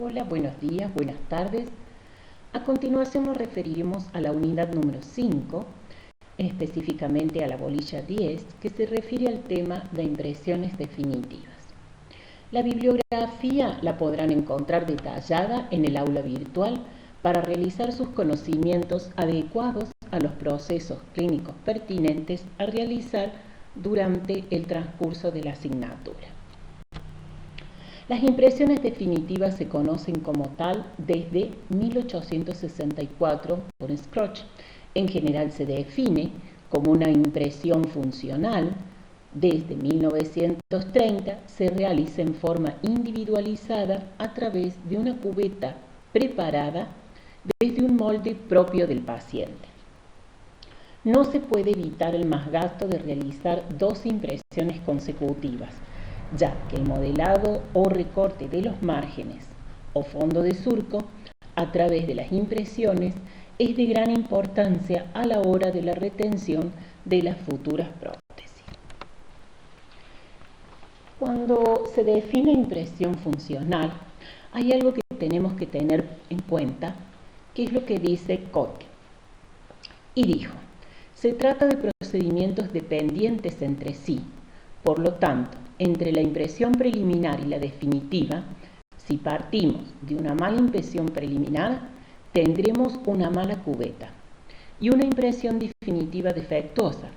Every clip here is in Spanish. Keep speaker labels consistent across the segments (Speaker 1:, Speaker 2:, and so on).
Speaker 1: Hola, buenos días, buenas tardes. A continuación nos referiremos a la unidad número 5, específicamente a la bolilla 10, que se refiere al tema de impresiones definitivas. La bibliografía la podrán encontrar detallada en el aula virtual para realizar sus conocimientos adecuados a los procesos clínicos pertinentes a realizar durante el transcurso de la asignatura. Las impresiones definitivas se conocen como tal desde 1864 por Scroch. En general se define como una impresión funcional. Desde 1930 se realiza en forma individualizada a través de una cubeta preparada desde un molde propio del paciente. No se puede evitar el masgasto de realizar dos impresiones consecutivas, ya que el modelado o recorte de los márgenes o fondo de surco a través de las impresiones es de gran importancia a la hora de la retención de las futuras prótesis. Cuando se define impresión funcional, hay algo que tenemos que tener en cuenta, que es lo que dice Koch. Y dijo, se trata de procedimientos dependientes entre sí. Por lo tanto, entre la impresión preliminar y la definitiva, si partimos de una mala impresión preliminar, tendremos una mala cubeta y una impresión definitiva defectuosa.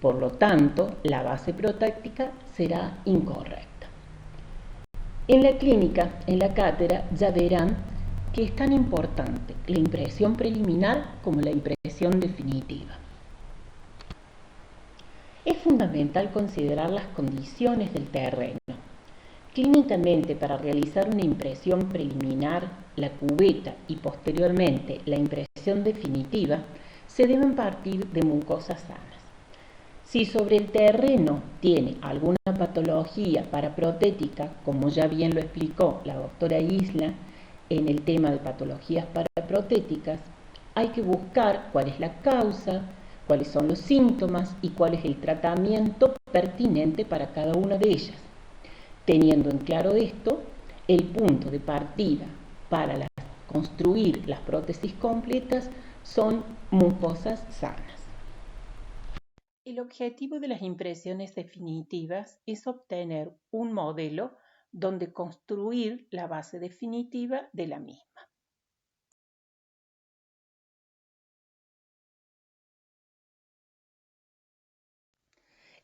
Speaker 1: Por lo tanto, la base protáctica será incorrecta. En la clínica, en la cátedra, ya verán que es tan importante la impresión preliminar como la impresión definitiva. Es fundamental considerar las condiciones del terreno. Clínicamente, para realizar una impresión preliminar, la cubeta y posteriormente la impresión definitiva, se deben partir de mucosas sanas. Si sobre el terreno tiene alguna patología paraprotética, como ya bien lo explicó la doctora Isla en el tema de patologías paraprotéticas, hay que buscar cuál es la causa, cuáles son los síntomas y cuál es el tratamiento pertinente para cada una de ellas. Teniendo en claro esto, el punto de partida para construir las prótesis completas son mucosas sanas. El objetivo de las impresiones definitivas es obtener un modelo donde construir la base definitiva de la misma.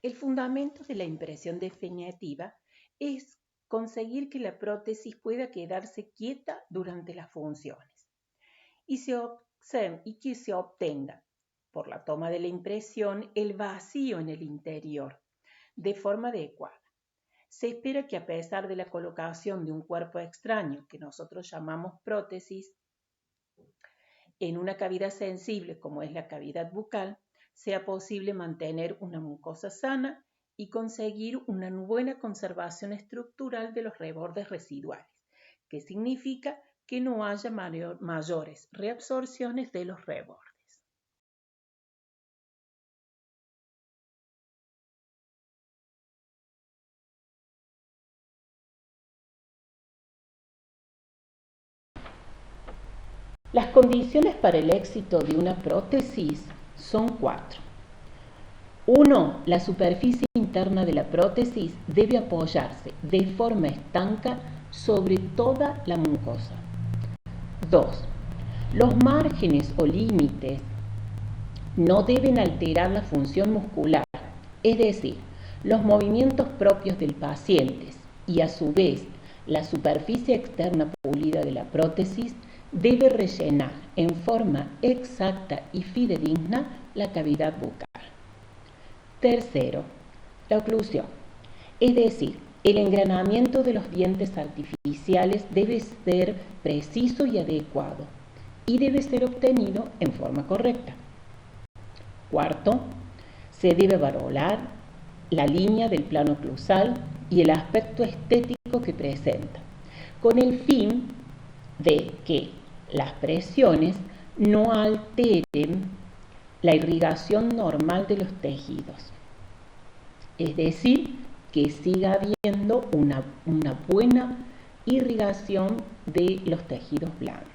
Speaker 1: El fundamento de la impresión definitiva es conseguir que la prótesis pueda quedarse quieta durante las funciones y que se obtenga por la toma de la impresión el vacío en el interior de forma adecuada. Se espera que a pesar de la colocación de un cuerpo extraño que nosotros llamamos prótesis en una cavidad sensible como es la cavidad bucal, sea posible mantener una mucosa sana y conseguir una buena conservación estructural de los rebordes residuales, que significa que no haya mayores reabsorciones de los rebordes. Las condiciones para el éxito de una prótesis son 4. 1. La superficie interna de la prótesis debe apoyarse de forma estanca sobre toda la mucosa. 2. Los márgenes o límites no deben alterar la función muscular, es decir, los movimientos propios del paciente y a su vez la superficie externa pulida de la prótesis debe rellenar en forma exacta y fidedigna la cavidad bucal. Tercero, la oclusión, es decir, el engranamiento de los dientes artificiales debe ser preciso y adecuado y debe ser obtenido en forma correcta. Cuarto, se debe valorar la línea del plano oclusal y el aspecto estético que presenta, con el fin de que las presiones no alteren la irrigación normal de los tejidos. Es decir, que siga habiendo una buena irrigación de los tejidos blandos.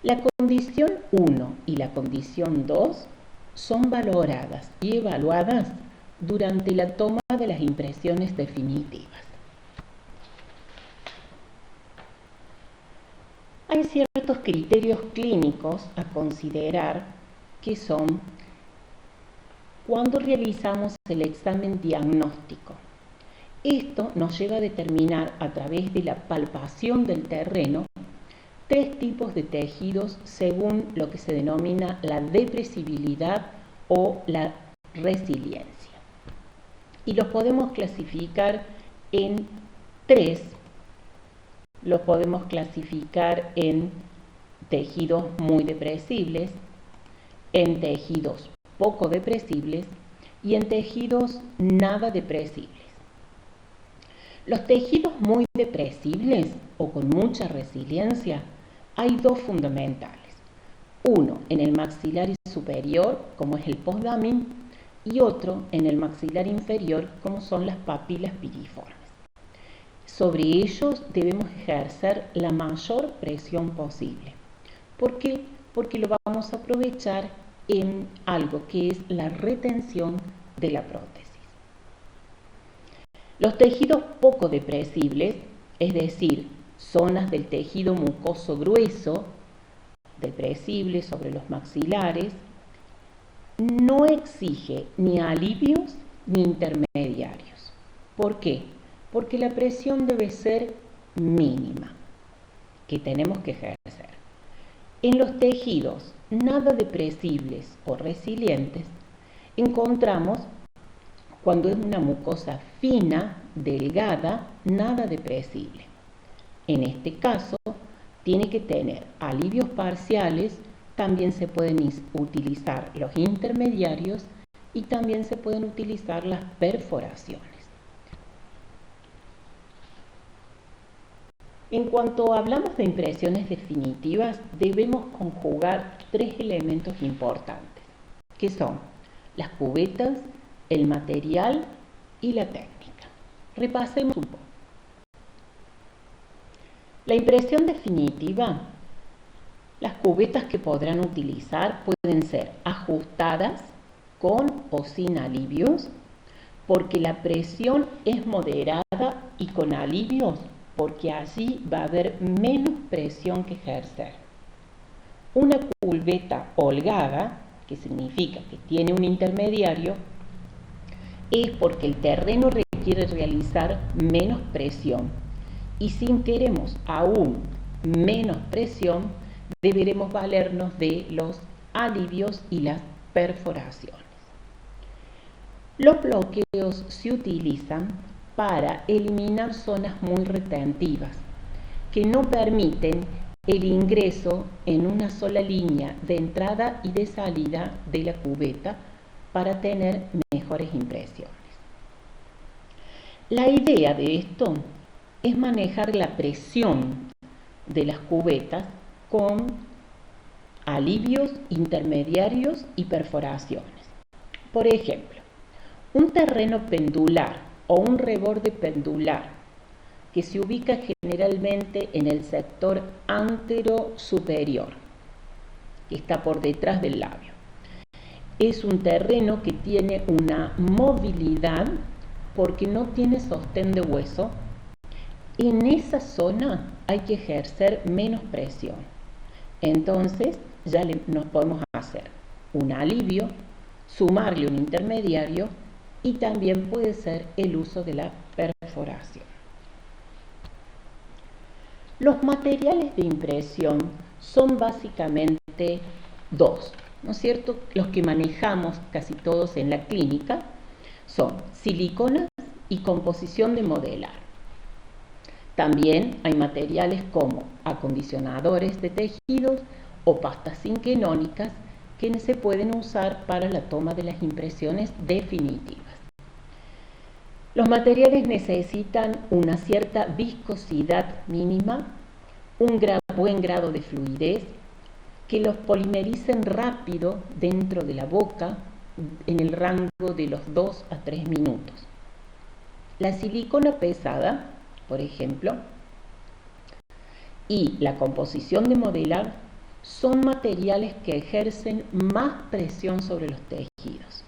Speaker 1: La condición 1 y la condición 2 son valoradas y evaluadas durante la toma de las impresiones definitivas. Hay ciertos criterios clínicos a considerar que son cuando realizamos el examen diagnóstico. Esto nos lleva a determinar a través de la palpación del terreno 3 tipos de tejidos según lo que se denomina la depresibilidad o la resiliencia. Y los podemos clasificar en 3. Los podemos clasificar en tejidos muy depresibles, en tejidos poco depresibles y en tejidos nada depresibles. Los tejidos muy depresibles o con mucha resiliencia hay 2 fundamentales. Uno en el maxilar superior, como es el postdamin, y otro en el maxilar inferior, como son las papilas piriformes. Sobre ellos debemos ejercer la mayor presión posible. ¿Por qué? Porque lo vamos a aprovechar en algo que es la retención de la prótesis. Los tejidos poco depresibles, es decir, zonas del tejido mucoso grueso, depresible sobre los maxilares, no exige ni alivios ni intermediarios. ¿Por qué? Porque la presión debe ser mínima, que tenemos que ejercer. En los tejidos nada depresibles o resilientes, encontramos cuando es una mucosa fina, delgada, nada depresible. En este caso, tiene que tener alivios parciales, también se pueden utilizar los intermediarios y también se pueden utilizar las perforaciones. En cuanto hablamos de impresiones definitivas, debemos conjugar 3 elementos importantes, que son las cubetas, el material y la técnica. Repasemos un poco. La impresión definitiva, las cubetas que podrán utilizar pueden ser ajustadas con o sin alivios, porque la presión es moderada, y con alivios, porque allí va a haber menos presión que ejercer. Una cubeta holgada, que significa que tiene un intermediario, es porque el terreno requiere realizar menos presión, y si queremos aún menos presión, deberemos valernos de los alivios y las perforaciones. Los bloqueos se utilizan para eliminar zonas muy retentivas que no permiten el ingreso en una sola línea de entrada y de salida de la cubeta para tener mejores impresiones. La idea de esto es manejar la presión de las cubetas con alivios, intermediarios y perforaciones. Por ejemplo, un terreno pendular o un reborde pendular que se ubica generalmente en el sector antero-superior, que está por detrás del labio. Es un terreno que tiene una movilidad porque no tiene sostén de hueso. En esa zona hay que ejercer menos presión. Entonces ya nos podemos hacer un alivio, sumarle un intermediario y también puede ser el uso de la perforación. Los materiales de impresión son básicamente 2, ¿no es cierto? Los que manejamos casi todos en la clínica son siliconas y composición de modelar. También hay materiales como acondicionadores de tejidos o pastas zinquenónicas que se pueden usar para la toma de las impresiones definitivas. Los materiales necesitan una cierta viscosidad mínima, un buen grado de fluidez, que los polimericen rápido dentro de la boca en el rango de los 2 a 3 minutos. La silicona pesada, por ejemplo, y la composición de modelar son materiales que ejercen más presión sobre los tejidos,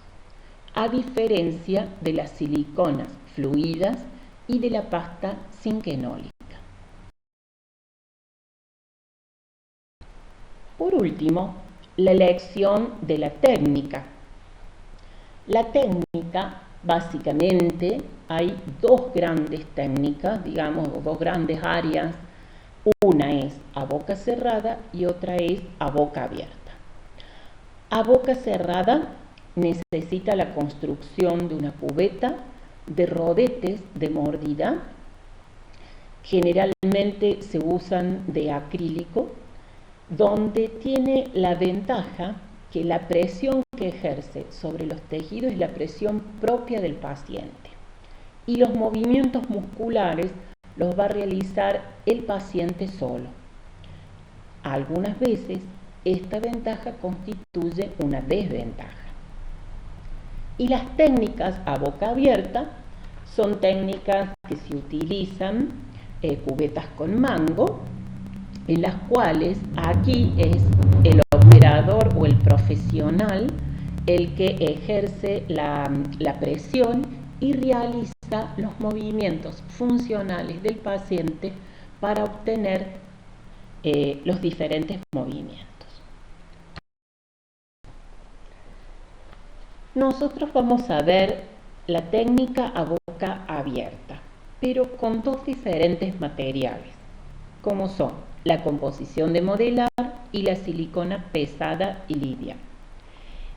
Speaker 1: a diferencia de las siliconas fluidas y de la pasta zinquenólica. Por último, la elección de la técnica. La técnica, básicamente, hay dos grandes técnicas, digamos, o dos grandes áreas. Una es a boca cerrada y otra es a boca abierta. A boca cerrada necesita la construcción de una cubeta de rodetes de mordida. Generalmente se usan de acrílico, donde tiene la ventaja que la presión que ejerce sobre los tejidos es la presión propia del paciente y los movimientos musculares los va a realizar el paciente solo. Algunas veces esta ventaja constituye una desventaja. Y las técnicas a boca abierta son técnicas que se utilizan cubetas con mango, en las cuales aquí es el operador o el profesional el que ejerce la presión y realiza los movimientos funcionales del paciente para obtener los diferentes movimientos. Nosotros vamos a ver la técnica a boca abierta, pero con dos diferentes materiales, como son la composición de modelar y la silicona pesada y liviana.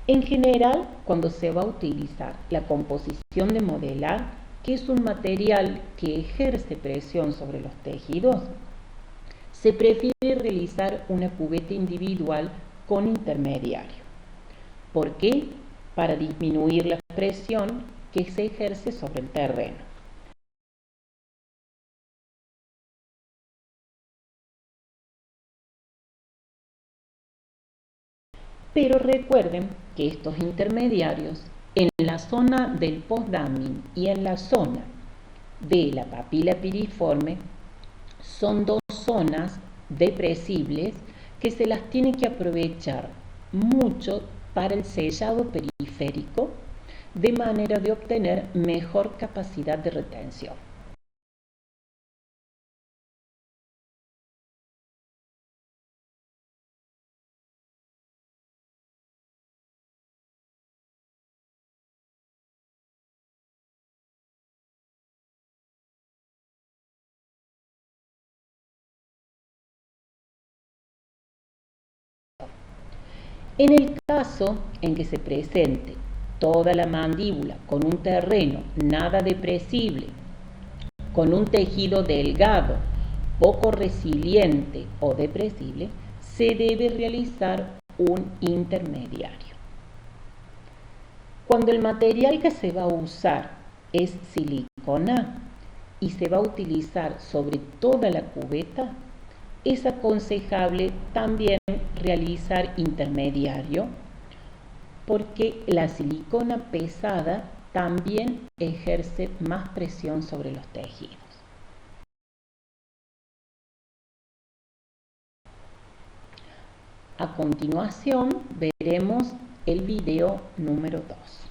Speaker 1: En general, cuando se va a utilizar la composición de modelar, que es un material que ejerce presión sobre los tejidos, se prefiere realizar una cubeta individual con intermediario. ¿Por qué? Para disminuir la presión que se ejerce sobre el terreno. Pero recuerden que estos intermediarios en la zona del postdamin y en la zona de la papila piriforme son dos zonas depresibles que se las tiene que aprovechar mucho para el sellado periférico de manera de obtener mejor capacidad de retención. En el caso en que se presente toda la mandíbula con un terreno nada depresible, con un tejido delgado, poco resiliente o depresible, se debe realizar un intermediario. Cuando el material que se va a usar es silicona y se va a utilizar sobre toda la cubeta, es aconsejable también realizar intermediario, porque la silicona pesada también ejerce más presión sobre los tejidos. A continuación veremos el video número 2.